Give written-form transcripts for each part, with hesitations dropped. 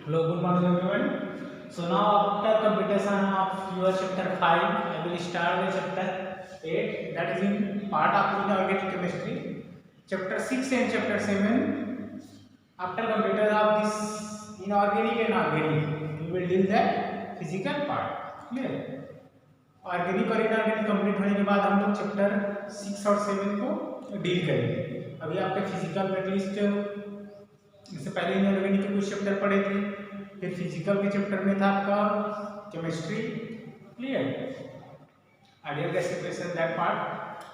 Hello, good morning everyone. So now after completion of your chapter 5, I will start the chapter 8, that is in part of inorganic chemistry. Chapter 6 and chapter 7, after completion of this inorganic and organic, we will deal the physical part. Clear? Organic और inorganic complete होने के बाद हम लोग chapter 6 और 7 को deal करेंगे। अभी आपके फिजिकल एटलीस्ट इससे पहले इनऑर्गेनिक के कुछ चैप्टर पढ़े थे, फिर फिजिकल के चैप्टर में था आपका chemistry. Clear? Ideal gasification that part.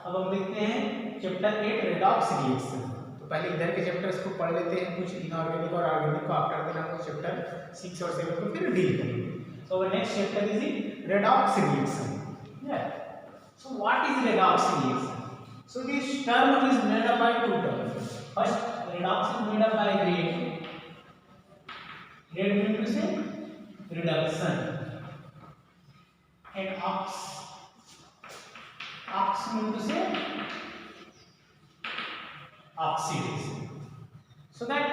अब हम देखते हैं चैप्टर 8 रेडॉक्स रिएक्शन। तो पहले इधर के चैप्टर्स को पढ़ लेते हैं, कुछ इनऑर्गेनिक और ऑर्गेनिक को, आफ्टर देन हम चैप्टर 6 और 7 को फिर डील करेंगे। So our next chapter is the redox reaction. Yeah. So what is redox reaction? So this term is made up by two terms. First, redox is made up by red. Red means to say reduction, and ox. Ox means to say oxidation. So that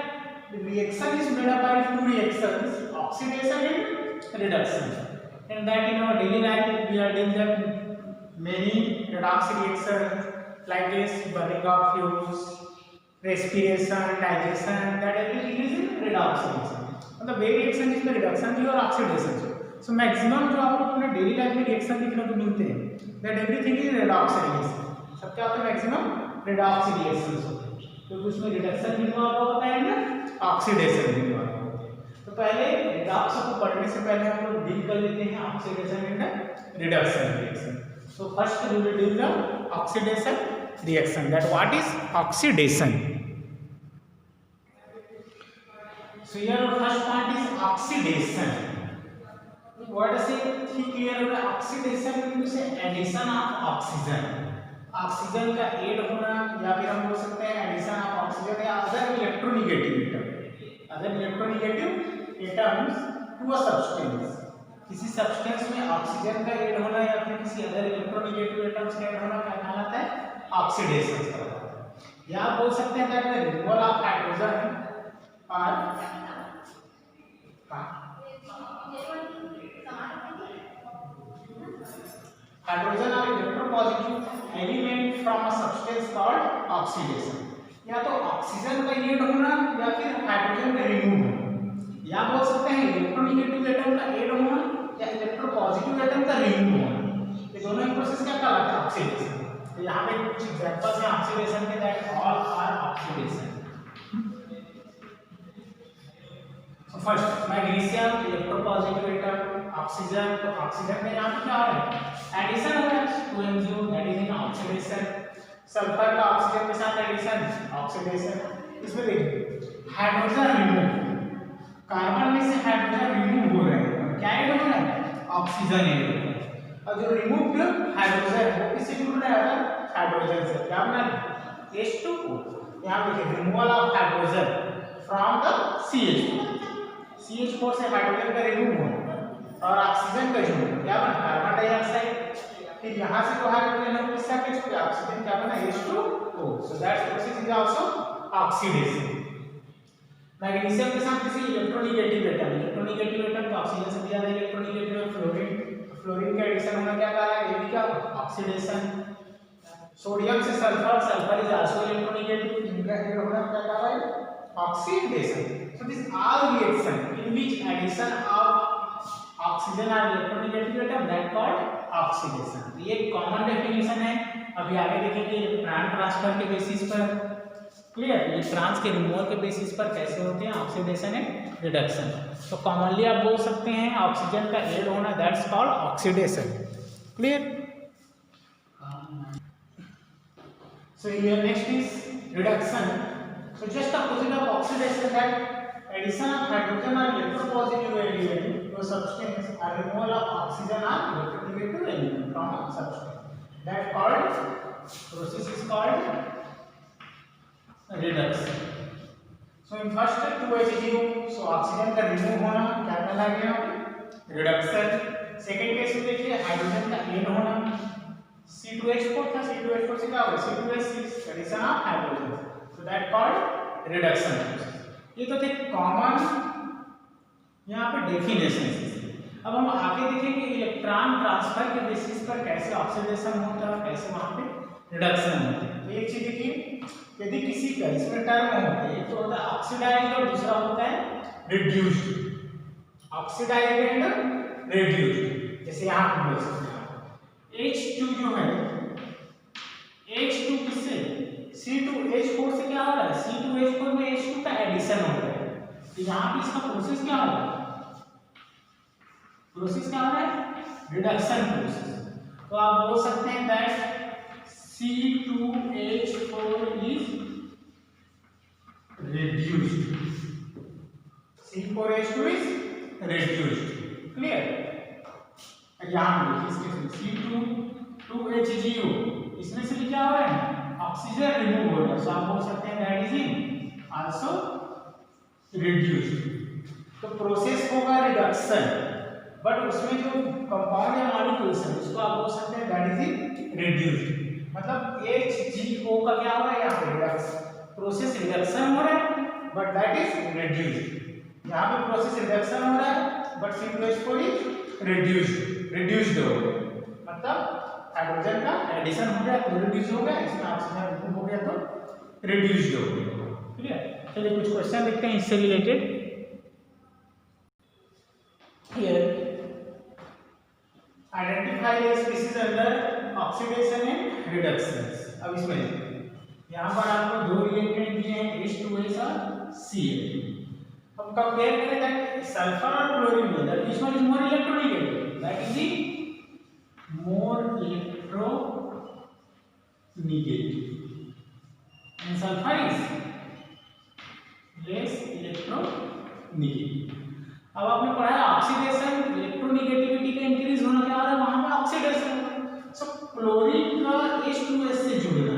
the reaction is made up by two reactions: oxidation and reduction. And that in our daily life we are doing that many redox reactions like this: burning of fuels, respiration, digestion, that everything is in redox reaction. And the way reaction is the reduction or oxidation. So maximum जो आपको अपने daily life में reaction देखने को मिलते हैं, that everything is redox reaction. सब क्या होता है? मैक्सिमम redox reactions होते हैं, क्योंकि उसमें रिडक्शन भी इन्वॉल्व होता है ना ऑक्सीडेशन भी इन्वॉल्व होता है। तो पहले रिडॉक्स को पढ़ने से पहले हम लोग डील कर लेते हैं oxidation and reduction reaction. So first we will deal the oxidation reaction, that what is oxidation. So here first part is oxidation. What is it? Clear हो रहा है? ऑक्सीडेशन मींस से एडिशन ऑफ ऑक्सीजन, ऑक्सीजन का add होना, या फिर हम बोल सकते हैं एडिशन ऑफ ऑक्सीजन या other electronegative atom, other electronegative atoms to a substance. किसी सब्सटेंस में ऑक्सीजन का ऐड होना या फिर किसी अदर इलेक्ट्रोनेगेटिव एटम्स का ऐड होना क्या कहलाता है? ऑक्सीडेशन कहलाता है। या आप बोल सकते हैं that the removal of hydrogen और हाइड्रोजन और electropositive element from a substance called oxidation. या तो ऑक्सीजन का ऐड होना या फिर हाइड्रोजन का रिमूव होना, या बोल सकते हैं इलेक्ट्रोनेगेटिव एटम का ऐड होना या इलेक्ट्रोपॉजिटिव एटम का रिमूव होना। ये दोनों ही प्रोसेस क्या कहलाता है? ऑक्सीडेशन। तो यहाँ पे कुछ एग्जांपल्स हैं ऑक्सीडेशन के, that all are oxidation. So first magnesium electropositive atom, oxygen, तो ऑक्सीजन में यहाँ पे क्या है? एडिशन हो रहा है 2 that is in oxidation. Sulphur का ऑक्सीजन के साथ एडिशन, ऑक्सीडेशन। इसमें देखिए हाइड्रोजन रिमूव, कार्बन में से हाइड्रोजन रिमूव हो रहे हैं, क्या ऐड हो रहा है? ऑक्सीजन ऐड हो रहा है। और जो रिमूव्ड हाइड्रोजन है वो किससे जुड़ रहा है? हाइड्रोजन से। क्या बना? H2O। यहाँ देखिए removal of hydrogen from the CH4, CH4 से हाइड्रोजन का रिमूव हो और ऑक्सीजन का जुड़, क्या बना? Carbon dioxide. फिर यहाँ से जो हाइड्रोजन है किसका के जुड़? ऑक्सीजन, क्या बना? H2O। So that process is also oxidation. Magnesium के साथ किसी इलेक्ट्रोनेगेटिव एटम, इलेक्ट्रोनेगेटिव एटम तो ऑक्सीजन से ज्यादा इलेक्ट्रोनेगेटिव है, फ्लोरीन, फ्लोरीन का एडिशन होना क्या कहा है? ये भी क्या? ऑक्सीडेशन। सोडियम से sulphur, sulphur is also electronegative, इनका ऐड होना क्या कहा है? Oxidation. So this all reaction in which addition of oxygen और electronegative atom that called oxidation. ये कॉमन डेफिनेशन है, अभी आगे देखेंगे इलेक्ट्रॉन ट्रांसफर के बेसिस पर। क्लियर? इलेक्ट्रॉन्स के रिमूवल के बेसिस पर कैसे होते हैं ऑक्सीडेशन एंड रिडक्शन। तो कॉमनली आप बोल सकते हैं ऑक्सीजन का ऐड होना, that's called oxidation. Clear? So here next is reduction. So just the process of oxidation, that addition of hydrogen और electropositive element to a substance और रिमूवल ऑफ ऑक्सीजन और electronegative element from a substance, that called process is called reduction. So in first 2H0, so oxygen का remove होना क्या कहला गया? Reduction. Second case में देखिए हाइड्रोजन का ऐड होना, C2H4 था, C2H4 से क्या होगा? C2H6, addition of hydrogen, so that called reduction. ये तो थे कॉमन यहाँ पे डेफिनेशन। अब हम आगे देखेंगे इलेक्ट्रॉन ट्रांसफर के बेसिस पर कैसे ऑक्सीडेशन होता है, कैसे वहाँ पे रिडक्शन होता है। तो एक चीज देखिए, यदि किसी का इसमें टर्म होते हैं, एक तो होता है ऑक्सीडाइज्ड और दूसरा होता है रिड्यूस्ड। ऑक्सीडाइज्ड एंड रिड्यूस्ड, जैसे यहाँ पर देख सकते हैं H2 जो है, H2 किससे C2H4 से क्या हो रहा है, C2H4 में H2 का एडिशन हो रहा है। तो यहाँ पे इसका प्रोसेस क्या हो रहा है, प्रोसेस क्या हो रहा है, रिडक्शन प्रोसेस। तो आप बोल सकते हैं that C2H4 is reduced, C4H2 is reduced, clear. यहाँ देखिए इसके C2H2HGO, इसमें से क्या हो रहा है, ऑक्सीजन रिमूव हो रहा है। सो आप बोल सकते हैं that is in also reduced. तो प्रोसेस होगा रिडक्शन, बट उसमें जो कंपाउंड या मॉलिक्यूल्स है उसको आप बोल सकते हैं दैट इज इन रिड्यूस्ड। मतलब HGO का क्या हो रहा है, यहाँ पे रिडक्शन, प्रोसेस रिडक्शन हो रहा है बट दैट इज रिड्यूस्ड। यहाँ पे प्रोसेस रिडक्शन हो रहा है बट C2H4 इज रिड्यूस्ड हो गया, मतलब हाइड्रोजन का एडिशन हो गया तो रिड्यूस हो गया, इसमें ऑक्सीजन रिमूव हो गया तो रिड्यूस्ड हो गया, क्लियर। चलिए कुछ क्वेश्चन देखते हैं इससे related. Identify the species under oxidation and reduction. अब इसमें यहाँ पर आपको दो रिएक्टेंट दिए हैं H2S और Cl। अब कंपेयर करें दैट सल्फर और क्लोरीन में, that which one is more electronegative, that is the more electronegative and sulphur is less electronegative. अब आपने पढ़ा है ऑक्सीडेशन, इलेक्ट्रोनेगेटिविटी का इंक्रीज होना, क्या हो रहा है वहां पे ऑक्सीडेशन। सो क्लोरीन का H2S से जुड़ना,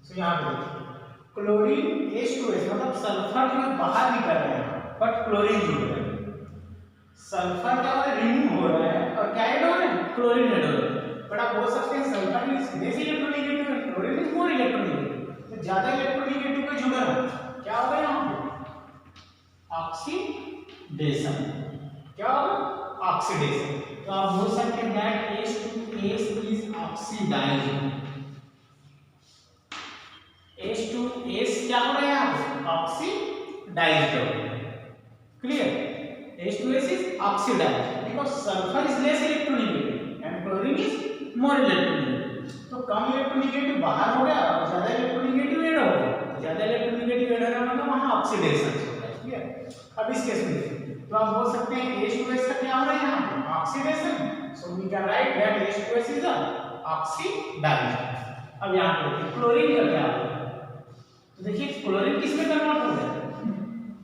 सो यहाँ पे क्लोरीन H2S मतलब सल्फर जो बाहर निकल रहा है बट क्लोरीन जुड़ रहा है। सल्फर क्या हो रहा है, रिमूव हो रहा है और क्या ऐड हो रहा है, क्लोरीन ऐड हो रहा है। बट आप बोल सकते हैं sulphur is less electronegative and chlorine is more electronegative. तो ज्यादा इलेक्ट्रोनेगेटिव में जुड़ा क्या होगा यहाँ पे, ऑक्सीडेशन। क्या होगा, ऑक्सीडेशन। तो आप बोल सकते हैं that H2S is oxidised. H2S क्या हो रहा है यहाँ पे, ऑक्सीडाइज्ड हो रहा है, clear. H2S is oxidised because sulphur is less electronegative and chlorine is more electronegative. तो कम इलेक्ट्रोनेगेटिव बाहर हो गया और ज्यादा इलेक्ट्रोनेगेटिव ऐड हो गया। ज्यादा इलेक्ट्रोनेगेटिव ऐड होना मतलब वहां ऑक्सीडेशन होता है, क्लियर। अब इस केस में देखिए, तो आप बोल सकते हैं H2S का क्या हो रहा है यहाँ पे, oxidation. So we can write that H2S is oxidised. अब यहाँ पे देखिए क्लोरीन का क्या हो रहा है, तो देखिए क्लोरीन किस में कन्वर्ट हो गया,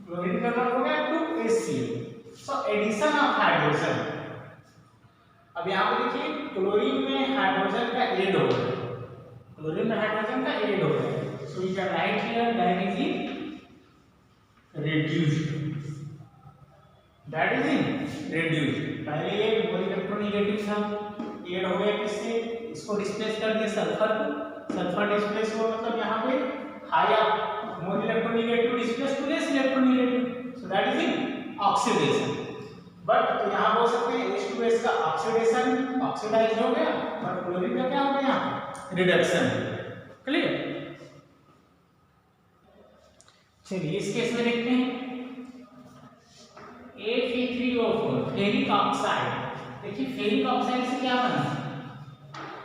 क्लोरीन कन्वर्ट हो गया to HCl। So addition of hydrogen. अब यहाँ पे देखिए क्लोरीन में हाइड्रोजन का ऐड हो गया, क्लोरीन में हाइड्रोजन का ऐड हो गया। So we can write here that is in reduced, that is in reduced. पहले ये मोर इलेक्ट्रोनेगेटिव था, ऐड हो गया किससे, इसको डिस्प्लेस कर दिया सल्फर को। सल्फर डिस्प्लेस हुआ मतलब यहाँ पे high more electronegative displace to less electronegative, so that is in oxidation. But तो यहाँ बोल सकते हैं H2S का ऑक्सीडेशन, ऑक्सीडाइज हो गया, बट क्लोरीन का क्या हो गया, रिडक्शन, क्लियर। चलिए इस केस में देखते हैं Fe3O4 फेरिक ऑक्साइड। देखिए फेरिक ऑक्साइड से क्या बना,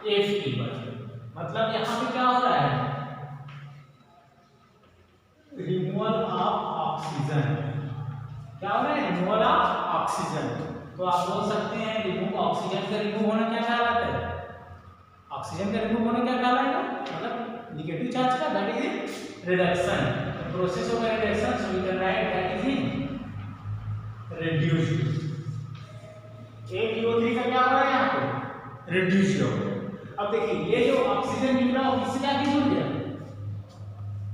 Fe बना, मतलब यहाँ पे क्या हो रहा है, रिमूवल ऑफ ऑक्सीजन। क्या हो रहा है, रिमूवल ऑफ ऑक्सीजन। तो आप बोल सकते हैं रिमूव ऑक्सीजन का रिमूव होना क्या कहलाता है, ऑक्सीजन का रिमूव होना क्या कहलाएगा, मतलब नेगेटिव चार्ज का, that is reduction. Process of reduction, so we can write that is in reduced. APO3 का क्या हो रहा है यहाँ पे, रिड्यूस्ड हो गया। अब देखिए ये जो ऑक्सीजन मिल रहा है किससे जाके जुड़ गया,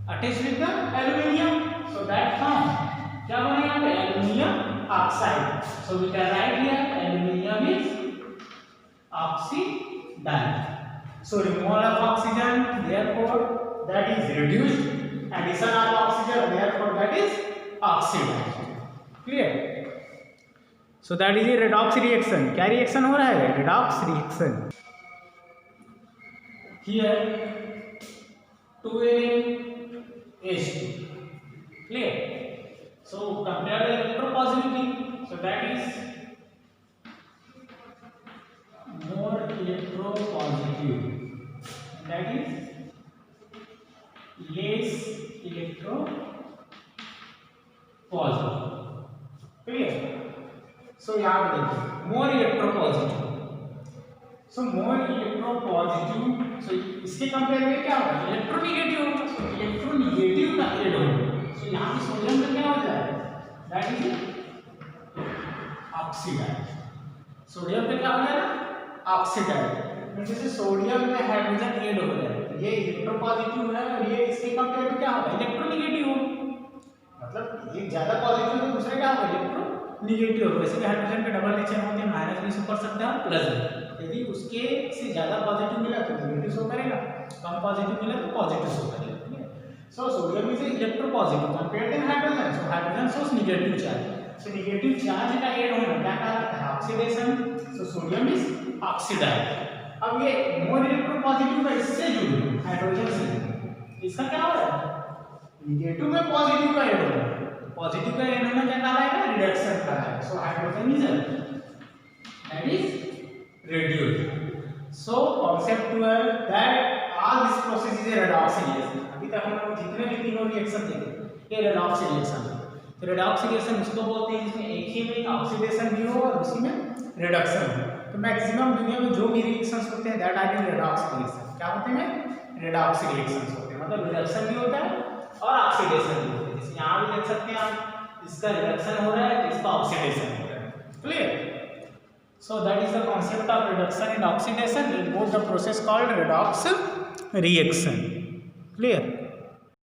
attach with the aluminium, so that form क्या बना यहाँ पे, aluminium oxide. So we can write here aluminium is oxidised. So removal of oxygen, therefore that is reduced, addition of oxygen, therefore that is oxidised, clear. So that is a redox reaction. क्या reaction हो रहा है? Redox reaction. Here 2NH2 clear. So compare the electropositivity. So that is more electropositive, that is less electropositive. Clear. So यहाँ पे देखिए more electropositive. So more electropositive. So इसके compare में क्या होगा? इलेक्ट्रोनेगेटिव होगा। So इलेक्ट्रोनेगेटिव का एड होगा। So यहाँ पे सोडियम का क्या हो जाएगा? That is oxidise. सोडियम पे क्या हो जाएगा? ऑक्सीडाइज। जैसे सोडियम में हाइड्रोजन एड हो गया, ये इलेक्ट्रोपॉजिटिव है और ये इसके कंपेयर में क्या होगा? इलेक्ट्रोनेगेटिव होगा। मतलब एक ज्यादा पॉजिटिव तो दूसरे क्या होगा? इलेक्ट्रोनेगेटिव होगा। वैसे भी हाइड्रोजन के डबल नेचर होते हैं, माइनस भी शो कर सकते हैं और प्लस भी। यदि उसके से ज्यादा पॉजिटिव मिला तो नेगेटिव शो करेगा, कम पॉजिटिव मिला तो पॉजिटिव शो करेगा। So sodium is electropositive compared to hydrogen. So hydrogen shows negative charge. So negative charge का एड होना क्या कहलाता है? Oxidation. So sodium is oxidise. अब ये मोर इलेक्ट्रोपॉजिटिव का इससे जुड़े हाइड्रोजन से, इसका क्या हो रहा है? नेगेटिव में पॉजिटिव का ऐड हो रहा है। पॉजिटिव का ऐड होना क्या कहलाएगा? रिडक्शन कहलाएगा। So hydrogen is that is reduced. So concept 12 that all this process is a redox reaction. अभी तक हम लोग जितने भी तीनों रिएक्शन देखे ये redox reaction है। तो redox reaction उसको बोलते हैं जिसमें एक ही में ऑक्सीडेशन भी हो और उसी में रिडक्शन हो। तो मैक्सिमम दुनिया में जो भी रिएक्शंस होते हैं दैट आर redox reaction। क्या होते हैं? redox reactions होते हैं। मतलब रिडक्शन भी होता है और ऑक्सीडेशन भी होता है। जैसे यहाँ भी देख सकते हैं आप, इसका रिडक्शन हो रहा है, इसका ऑक्सीडेशन हो रहा है। Clear? So that is the concept of reduction and oxidation in both the process called redox reaction. Clear?